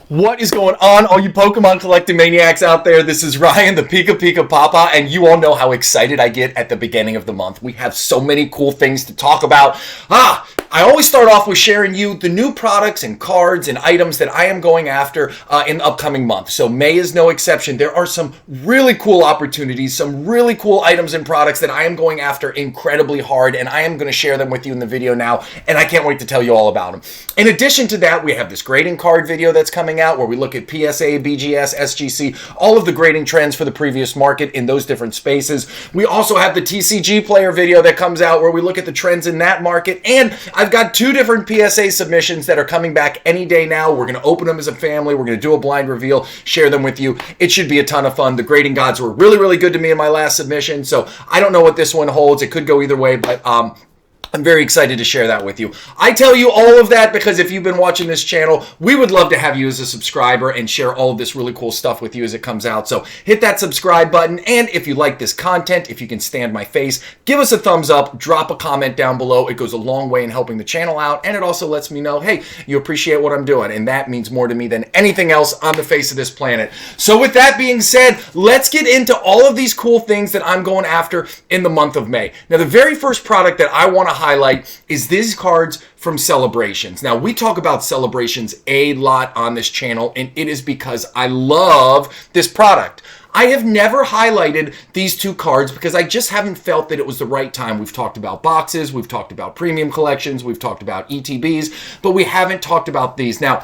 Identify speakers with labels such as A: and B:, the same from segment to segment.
A: What is going on, all you Pokemon collecting maniacs out there? This is Ryan, the PikiPikaPapa, and you all know how excited I get at the beginning of the month. We have so many cool things to talk about. I always start off with sharing you the new products and cards and items that I am going after in the upcoming month. So May is no exception. There are some really cool opportunities, some really cool items and products that I am going after incredibly hard, and I am going to share them with you in the video now, and I can't wait to tell you all about them. In addition to that, we have this grading card video that's coming out where we look at PSA, BGS, SGC, all of the grading trends for the previous market in those different spaces. We also have the TCG player video that comes out where we look at the trends in that market, and I've got two different PSA submissions that are coming back any day now. We're going to open them as a family. We're going to do a blind reveal, share them with you. It should be a ton of fun. The grading gods were really, really good to me in my last submission, so I don't know what this one holds. It could go either way, but I'm very excited to share that with you. I tell you all of that because if you've been watching this channel, we would love to have you as a subscriber and share all of this really cool stuff with you as it comes out. So hit that subscribe button. And if you like this content, if you can stand my face, give us a thumbs up, drop a comment down below. It goes a long way in helping the channel out. And it also lets me know, hey, you appreciate what I'm doing. And that means more to me than anything else on the face of this planet. So with that being said, let's get into all of these cool things that I'm going after in the month of May. Now, the very first product that I want to highlight is these cards from Celebrations. Now, we talk about Celebrations a lot on this channel, and it is because I love this product. I have never highlighted these two cards because I just haven't felt that it was the right time. We've talked about boxes, we've talked about premium collections, we've talked about ETBs, but we haven't talked about these. Now,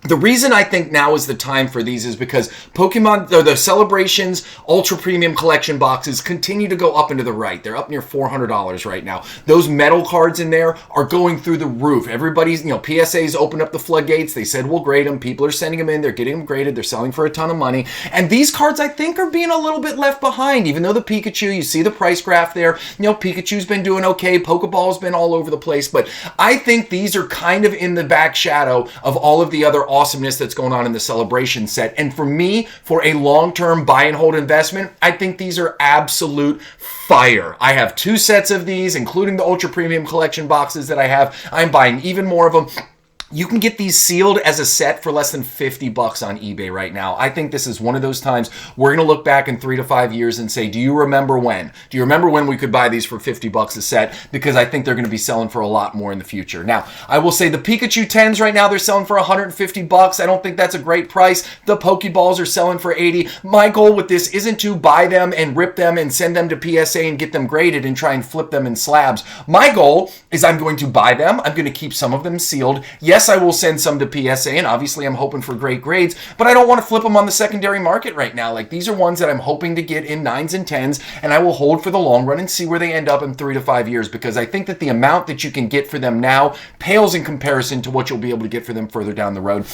A: the reason I think now is the time for these is because Pokemon, the Celebrations Ultra Premium Collection boxes continue to go up and to the right. They're up near $400 right now. Those metal cards in there are going through the roof. Everybody's, PSA's opened up the floodgates. They said we'll grade them. People are sending them in. They're getting them graded. They're selling for a ton of money. And these cards, I think, are being a little bit left behind. Even though the Pikachu, you see the price graph there. Pikachu's been doing okay. Pokeball's been all over the place. But I think these are kind of in the back shadow of all of the other awesomeness that's going on in the Celebration set. And for me, for a long-term buy and hold investment, I think these are absolute fire. I have two sets of these, including the Ultra Premium Collection boxes that I have. I'm buying even more of them. You can get these sealed as a set for less than $50 on eBay right now. I think this is one of those times we're going to look back in 3 to 5 years and say, do you remember when? Do you remember when we could buy these for $50 a set? Because I think they're going to be selling for a lot more in the future. Now, I will say the Pikachu 10s right now, they're selling for $150. I don't think that's a great price. The Pokeballs are selling for $80. My goal with this isn't to buy them and rip them and send them to PSA and get them graded and try and flip them in slabs. My goal is I'm going to buy them. I'm going to keep some of them sealed. Yes, I will send some to PSA, and obviously I'm hoping for great grades, but I don't want to flip them on the secondary market right now. Like, these are ones that I'm hoping to get in 9s and 10s, and I will hold for the long run and see where they end up in 3 to 5 years, because I think that the amount that you can get for them now pales in comparison to what you'll be able to get for them further down the road.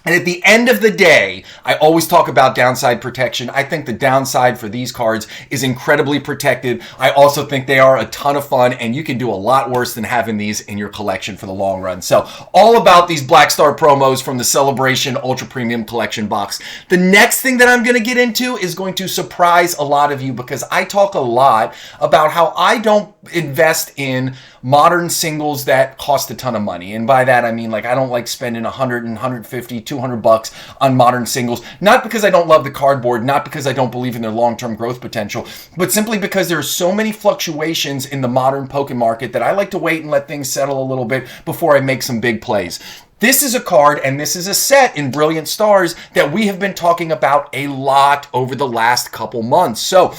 A: And at the end of the day, I always talk about downside protection. I think the downside for these cards is incredibly protected. I also think they are a ton of fun, and you can do a lot worse than having these in your collection for the long run. So all about these Black Star promos from the Celebration Ultra Premium Collection box. The next thing that I'm going to get into is going to surprise a lot of you, because I talk a lot about how I don't invest in modern singles that cost a ton of money. And by that, I mean, like, I don't like spending 100 and 150, $200 on modern singles, not because I don't love the cardboard, not because I don't believe in their long-term growth potential, but simply because there are so many fluctuations in the modern Pokemon market that I like to wait and let things settle a little bit before I make some big plays. This is a card, and this is a set in Brilliant Stars that we have been talking about a lot over the last couple months. So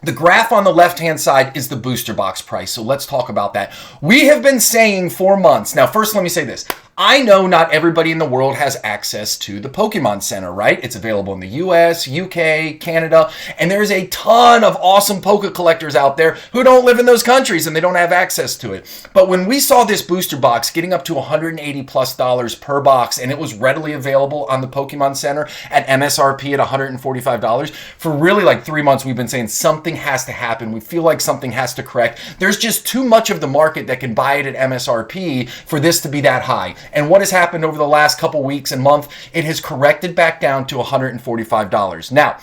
A: the graph on the left-hand side is the booster box price, so let's talk about that. We have been saying for months. Now, first, let me say this. I know not everybody in the world has access to the Pokemon Center, right? It's available in the US, UK, Canada, and there's a ton of awesome Poke collectors out there who don't live in those countries and they don't have access to it. But when we saw this booster box getting up to $180+ per box, and it was readily available on the Pokemon Center at MSRP at $145, for really like 3 months we've been saying something has to happen. We feel like something has to correct. There's just too much of the market that can buy it at MSRP for this to be that high. And what has happened over the last couple weeks and month, it has corrected back down to $145. Now,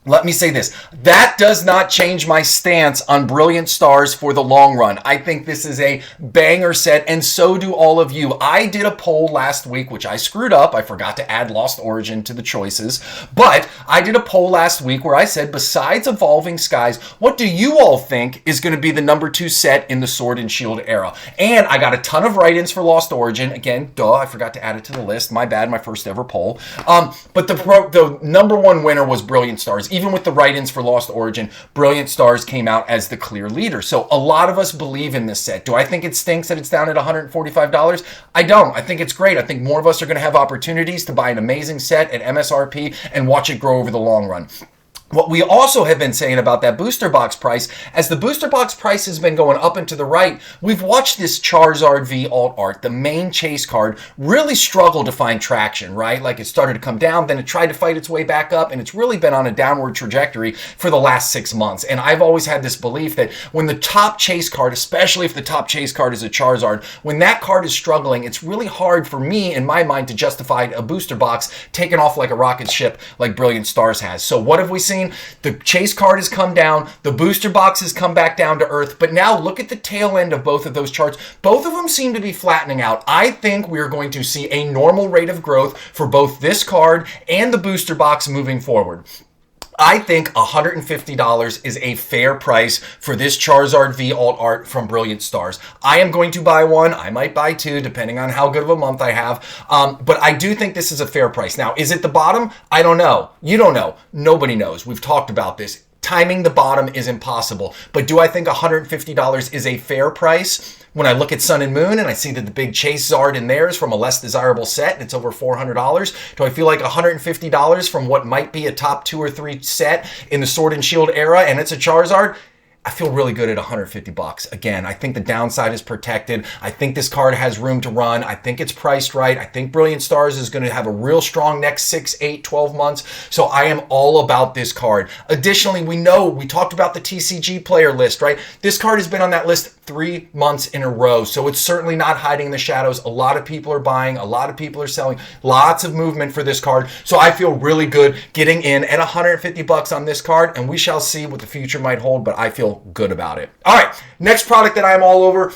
A: Let me say this. That does not change my stance on Brilliant Stars for the long run. I think this is a banger set, and so do all of you. I did a poll last week, which I screwed up. I forgot to add Lost Origin to the choices. But I did a poll last week where I said, besides Evolving Skies, what do you all think is going to be the number 2 set in the Sword and Shield era? And I got a ton of write-ins for Lost Origin. Again, I forgot to add it to the list. My bad, my first ever poll. But the number 1 winner was Brilliant Stars. Even with the write-ins for Lost Origin, Brilliant Stars came out as the clear leader. So a lot of us believe in this set. Do I think it stinks that it's down at $145? I don't. I think it's great. I think more of us are going to have opportunities to buy an amazing set at MSRP and watch it grow over the long run. What we also have been saying about that booster box price, as the booster box price has been going up and to the right, we've watched this Charizard V Alt Art, the main chase card, really struggle to find traction, right? Like it started to come down, then it tried to fight its way back up, and it's really been on a downward trajectory for the last 6 months. And I've always had this belief that when the top chase card, especially if the top chase card is a Charizard, when that card is struggling, it's really hard for me, in my mind, to justify a booster box taking off like a rocket ship like Brilliant Stars has. So what have we seen? The chase card has come down, the booster box has come back down to earth, but now look at the tail end of both of those charts. Both of them seem to be flattening out. I think we're going to see a normal rate of growth for both this card and the booster box moving forward. I think $150 is a fair price for this Charizard V Alt Art from Brilliant Stars. I am going to buy one. I might buy 2, depending on how good of a month I have. But I do think this is a fair price. Now, is it the bottom? I don't know. You don't know. Nobody knows. We've talked about this. Timing the bottom is impossible. But do I think $150 is a fair price? When I look at Sun and Moon and I see that the big Chase Zard in there is from a less desirable set and it's over $400, do I feel like $150 from what might be a top 2 or 3 set in the Sword and Shield era and it's a Charizard? I feel really good at $150. Again, I think the downside is protected. I think this card has room to run. I think it's priced right. I think Brilliant Stars is going to have a real strong next 6, 8, 12 months. So I am all about this card. Additionally, we talked about the TCG player list, right? This card has been on that list 3 months in a row. So it's certainly not hiding in the shadows. A lot of people are buying. A lot of people are selling. Lots of movement for this card. So I feel really good getting in at $150 on this card. And we shall see what the future might hold. But I feel good about it. All right, next product that I am all over,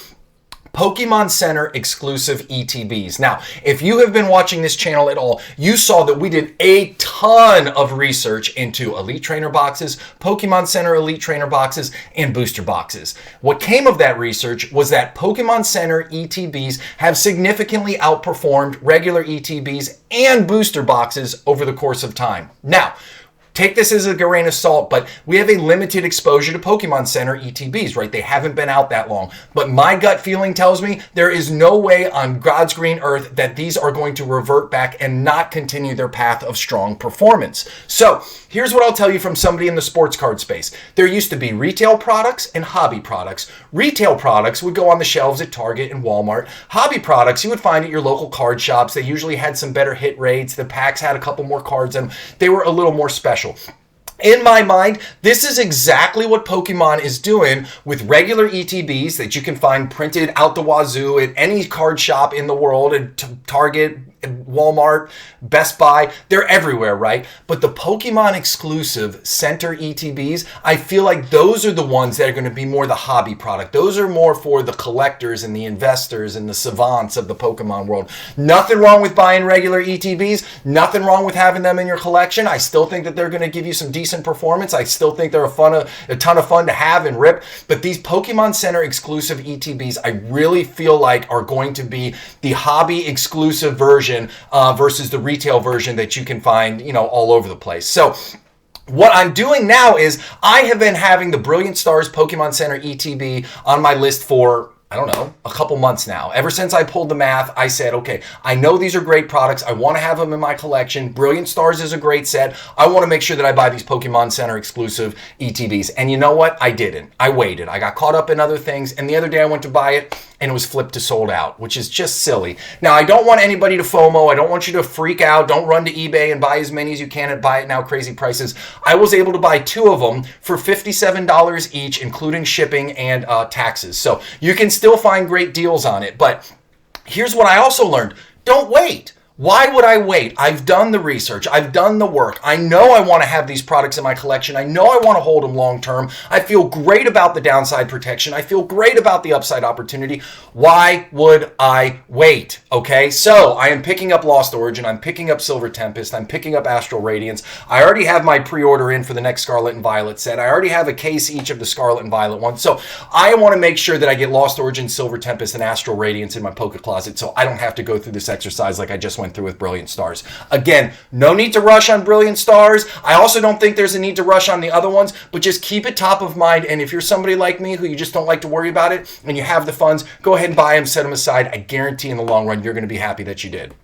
A: Pokemon Center exclusive ETBs. Now, if you have been watching this channel at all, you saw that we did a ton of research into Elite Trainer boxes, Pokemon Center Elite Trainer boxes, and booster boxes. What came of that research was that Pokemon Center ETBs have significantly outperformed regular ETBs and booster boxes over the course of time. Now, take this as a grain of salt, but we have a limited exposure to Pokemon Center ETBs, right? They haven't been out that long. But my gut feeling tells me there is no way on God's green earth that these are going to revert back and not continue their path of strong performance. So here's what I'll tell you from somebody in the sports card space. There used to be retail products and hobby products. Retail products would go on the shelves at Target and Walmart. Hobby products you would find at your local card shops. They usually had some better hit rates. The packs had a couple more cards in them. They were a little more special. In my mind, this is exactly what Pokemon is doing with regular ETBs that you can find printed out the wazoo at any card shop in the world, at Target, Walmart, Best Buy. They're everywhere, right? But the Pokemon exclusive Center ETBs, I feel like those are the ones that are going to be more the hobby product. Those are more for the collectors and the investors and the savants of the Pokemon world. Nothing wrong with buying regular ETBs. Nothing wrong with having them in your collection. I still think that they're going to give you some decent performance. I still think they're a ton of fun to have and rip. But these Pokemon Center exclusive ETBs, I really feel like are going to be the hobby exclusive version versus the retail version that you can find, all over the place. So what I'm doing now is I have been having the Brilliant Stars Pokemon Center ETB on my list for, I don't know, a couple months now. Ever since I pulled the math, I said, okay, I know these are great products. I want to have them in my collection. Brilliant Stars is a great set. I want to make sure that I buy these Pokemon Center exclusive ETBs. And you know what? I didn't. I waited. I got caught up in other things. And the other day I went to buy it and it was flipped to sold out, which is just silly. Now, I don't want anybody to FOMO. I don't want you to freak out. Don't run to eBay and buy as many as you can at buy it now crazy prices. I was able to buy 2 of them for $57 each, including shipping and taxes. So you can still find great deals on it. But here's what I also learned. Don't wait. Why would I wait? I've done the research. I've done the work. I know I want to have these products in my collection. I know I want to hold them long term. I feel great about the downside protection. I feel great about the upside opportunity. Why would I wait? Okay, so I am picking up Lost Origin. I'm picking up Silver Tempest. I'm picking up Astral Radiance. I already have my pre-order in for the next Scarlet and Violet set. I already have a case each of the Scarlet and Violet ones. So I want to make sure that I get Lost Origin, Silver Tempest, and Astral Radiance in my Poké Closet so I don't have to go through this exercise like I just went through with Brilliant Stars. Again, no need to rush on Brilliant Stars. I also don't think there's a need to rush on the other ones, but just keep it top of mind. And if you're somebody like me who you just don't like to worry about it and you have the funds, go ahead and buy them, set them aside. I guarantee in the long run, you're going to be happy that you did.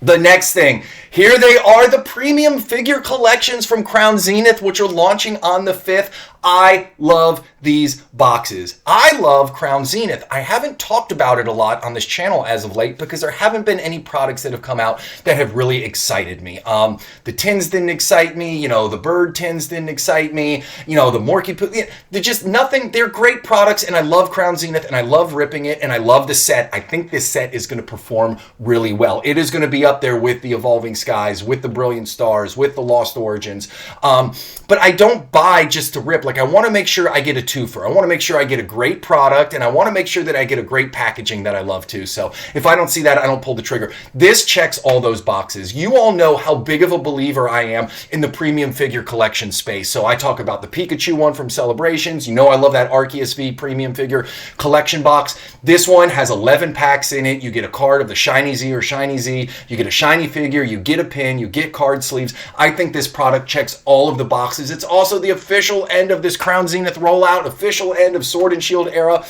A: The next thing, here they are, the premium figure collections from Crown Zenith, which are launching on the 5th. I love these boxes. I love Crown Zenith. I haven't talked about it a lot on this channel as of late because there haven't been any products that have come out that have really excited me. The tins didn't excite me, the bird tins didn't excite me, the Morky, they're just nothing. They're great products and I love Crown Zenith and I love ripping it and I love the set. I think this set is going to perform really well. It is going to be up there with the Evolving Skies, with the Brilliant Stars, with the Lost Origins. But I don't buy just to rip. Like I want to make sure I get a twofer. I want to make sure I get a great product and I want to make sure that I get a great packaging that I love too. So if I don't see that, I don't pull the trigger. This checks all those boxes. You all know how big of a believer I am in the premium figure collection space. So I talk about the Pikachu one from Celebrations. I love that Arceus V premium figure collection box. This one has 11 packs in it. You get a card of the Shiny Z or Shiny Z. You get a shiny figure. You get a pin. You get card sleeves. I think this product checks all of the boxes. It's also the official end of this Crown Zenith rollout, official end of Sword and Shield era.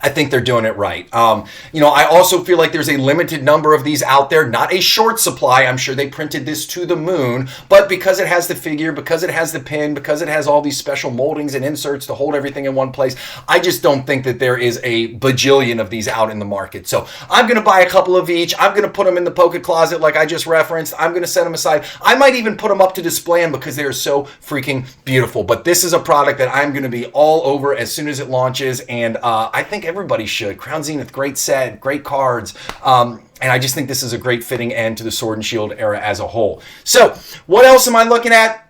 A: I think they're doing it right. I also feel like there's a limited number of these out there, not a short supply. I'm sure they printed this to the moon, but because it has the figure, because it has the pin, because it has all these special moldings and inserts to hold everything in one place, I just don't think that there is a bajillion of these out in the market. So I'm going to buy a couple of each. I'm going to put them in the Poké Closet like I just referenced. I'm going to set them aside. I might even put them up to display them because they are so freaking beautiful. But this is a product that I'm going to be all over as soon as it launches, and I think everybody should. Crown Zenith, great set, great cards. And I just think this is a great fitting end to the Sword and Shield era as a whole. So what else am I looking at?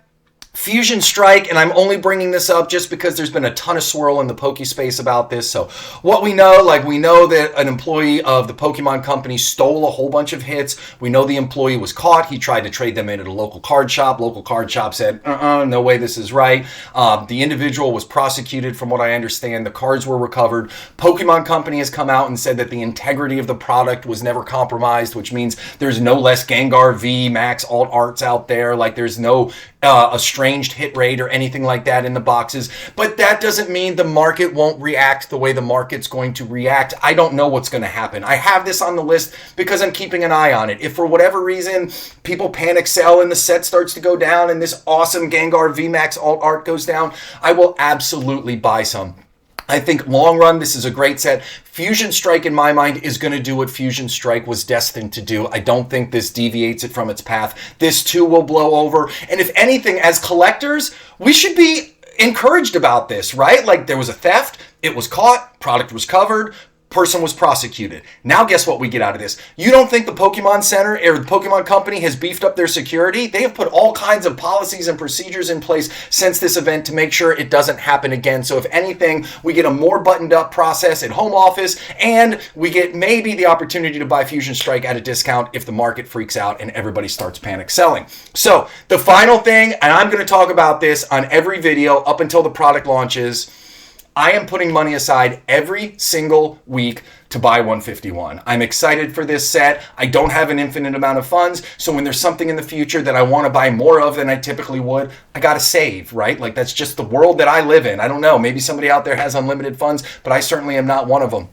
A: Fusion Strike, and I'm only bringing this up just because there's been a ton of swirl in the Poke space about this. So what we know, we know that an employee of the Pokemon company stole a whole bunch of hits. We know the employee was caught. He tried to trade them in at a local card shop. Local card shop said, no way this is right. The individual was prosecuted from what I understand. The cards were recovered. Pokemon company has come out and said that the integrity of the product was never compromised, which means there's no less Gengar V Max alt arts out there. There's no estranged hit rate or anything like that in the boxes, but that doesn't mean the market won't react the way the market's going to react. I don't know what's going to happen. I have this on the list because I'm keeping an eye on it. If for whatever reason people panic sell and the set starts to go down and this awesome Gengar VMAX alt art goes down, I will absolutely buy some. I think long run, this is a great set. Fusion Strike, in my mind, is going to do what Fusion Strike was destined to do. I don't think this deviates it from its path. This too will blow over. And if anything, as collectors, we should be encouraged about this, right? There was a theft, it was caught, product was covered, person was prosecuted. Now guess what we get out of this? You don't think the Pokemon Center or the Pokemon Company has beefed up their security? They have put all kinds of policies and procedures in place since this event to make sure it doesn't happen again. So if anything, we get a more buttoned up process at home office, and we get maybe the opportunity to buy Fusion Strike at a discount if the market freaks out and everybody starts panic selling. So the final thing, and I'm going to talk about this on every video up until the product launches, I am putting money aside every single week to buy 151. I'm excited for this set. I don't have an infinite amount of funds, so when there's something in the future that I want to buy more of than I typically would, I gotta save, right? That's just the world that I live in. I don't know, maybe somebody out there has unlimited funds, but I certainly am not one of them.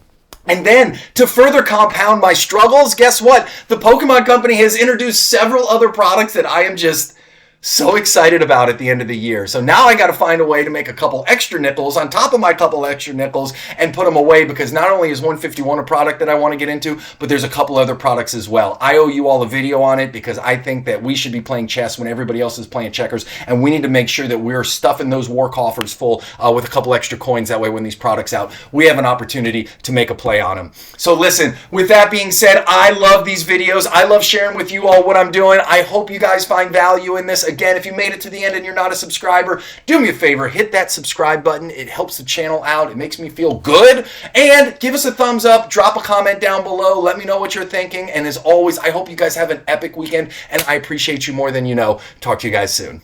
A: And then, to further compound my struggles, guess what? The Pokemon Company has introduced several other products that I am just So excited about at the end of the year. So now I got to find a way to make a couple extra nickels on top of my couple extra nickels and put them away, because not only is 151 a product that I want to get into, but there's a couple other products as well. I owe you all a video on it because I think that we should be playing chess when everybody else is playing checkers, and we need to make sure that we're stuffing those war coffers full with a couple extra coins. That way when these products out, we have an opportunity to make a play on them. So listen, with that being said, I love these videos. I love sharing with you all what I'm doing. I hope you guys find value in this. Again, if you made it to the end and you're not a subscriber, do me a favor, hit that subscribe button. It helps the channel out. It makes me feel good. And give us a thumbs up, drop a comment down below. Let me know what you're thinking. And as always, I hope you guys have an epic weekend, and I appreciate you more than you know. Talk to you guys soon.